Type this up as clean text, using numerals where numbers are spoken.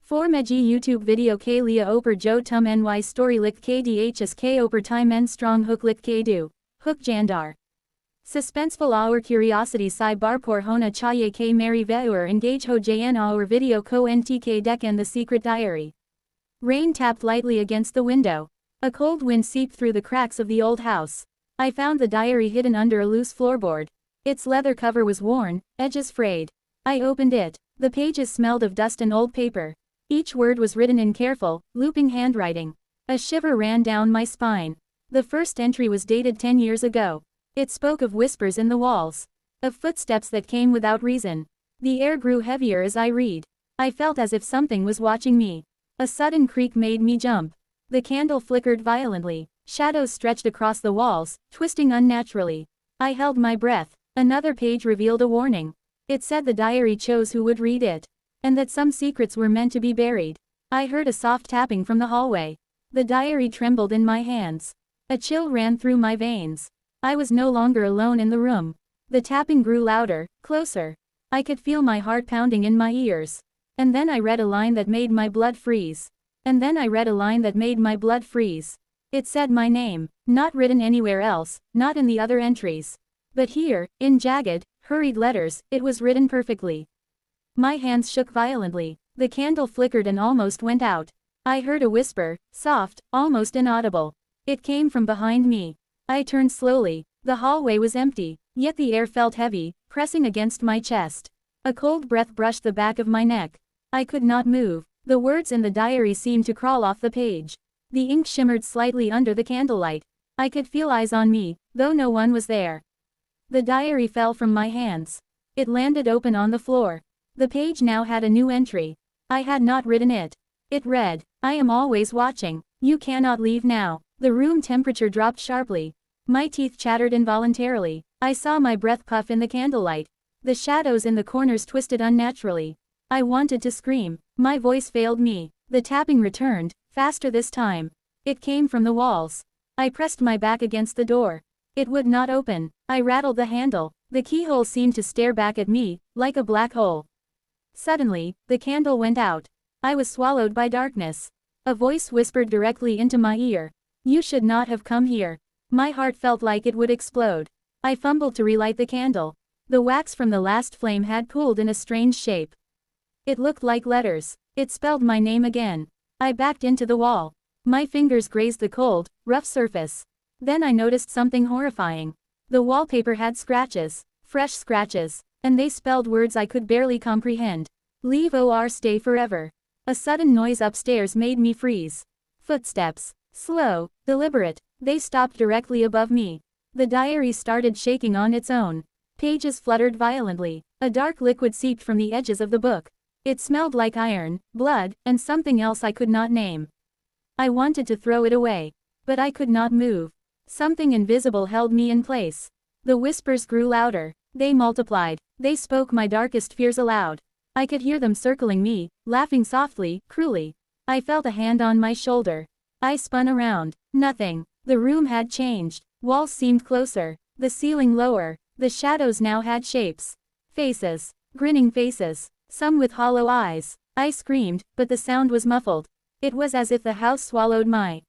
For Meji YouTube video K Lia Oper Jo Tum NY Story Lik KDHS K Oper Time En Strong Hook Lik K Do. Hook Jandar. Suspenseful our curiosity Sai Barpor Hona Chaye K Mary Veur Engage Ho Jn our video Ko NTK Deck and The Secret Diary. Rain tapped lightly against the window. A cold wind seeped through the cracks of the old house. I found the diary hidden under a loose floorboard. Its leather cover was worn, edges frayed. I opened it. The pages smelled of dust and old paper. Each word was written in careful, looping handwriting. A shiver ran down my spine. The first entry was dated 10 years ago. It spoke of whispers in the walls. Of footsteps that came without reason. The air grew heavier as I read. I felt as if something was watching me. A sudden creak made me jump. The candle flickered violently. Shadows stretched across the walls, twisting unnaturally. I held my breath. Another page revealed a warning. It said the diary chose who would read it. And that some secrets were meant to be buried. I heard a soft tapping from the hallway. The diary trembled in my hands. A chill ran through my veins. I was no longer alone in the room. The tapping grew louder, closer. I could feel my heart pounding in my ears. And then I read a line that made my blood freeze. And then I read a line that made my blood freeze. It said my name, not written anywhere else, not in the other entries. But here, in jagged, hurried letters, it was written perfectly. My hands shook violently. The candle flickered and almost went out. I heard a whisper, soft, almost inaudible. It came from behind me. I turned slowly. The hallway was empty, yet the air felt heavy, pressing against my chest. A cold breath brushed the back of my neck. I could not move. The words in the diary seemed to crawl off the page. The ink shimmered slightly under the candlelight. I could feel eyes on me, though no one was there. The diary fell from my hands. It landed open on the floor. The page now had a new entry. I had not written it. It read, I am always watching. You cannot leave now. The room temperature dropped sharply. My teeth chattered involuntarily. I saw my breath puff in the candlelight. The shadows in the corners twisted unnaturally. I wanted to scream. My voice failed me. The tapping returned, faster this time. It came from the walls. I pressed my back against the door. It would not open. I rattled the handle. The keyhole seemed to stare back at me, like a black hole. Suddenly, the candle went out. I was swallowed by darkness. A voice whispered directly into my ear. You should not have come here. My heart felt like it would explode. I fumbled to relight the candle. The wax from the last flame had pooled in a strange shape. It looked like letters. It spelled my name again. I backed into the wall. My fingers grazed the cold, rough surface. Then I noticed something horrifying. The wallpaper had scratches, fresh scratches. And they spelled words I could barely comprehend. Leave or stay forever. A sudden noise upstairs made me freeze. Footsteps. Slow, deliberate. They stopped directly above me. The diary started shaking on its own. Pages fluttered violently. A dark liquid seeped from the edges of the book. It smelled like iron, blood, and something else I could not name. I wanted to throw it away. But I could not move. Something invisible held me in place. The whispers grew louder. They multiplied. They spoke my darkest fears aloud. I could hear them circling me, laughing softly, cruelly. I felt a hand on my shoulder. I spun around. Nothing. The room had changed. Walls seemed closer. The ceiling lower. The shadows now had shapes. Faces. Grinning faces. Some with hollow eyes. I screamed, but the sound was muffled. It was as if the house swallowed my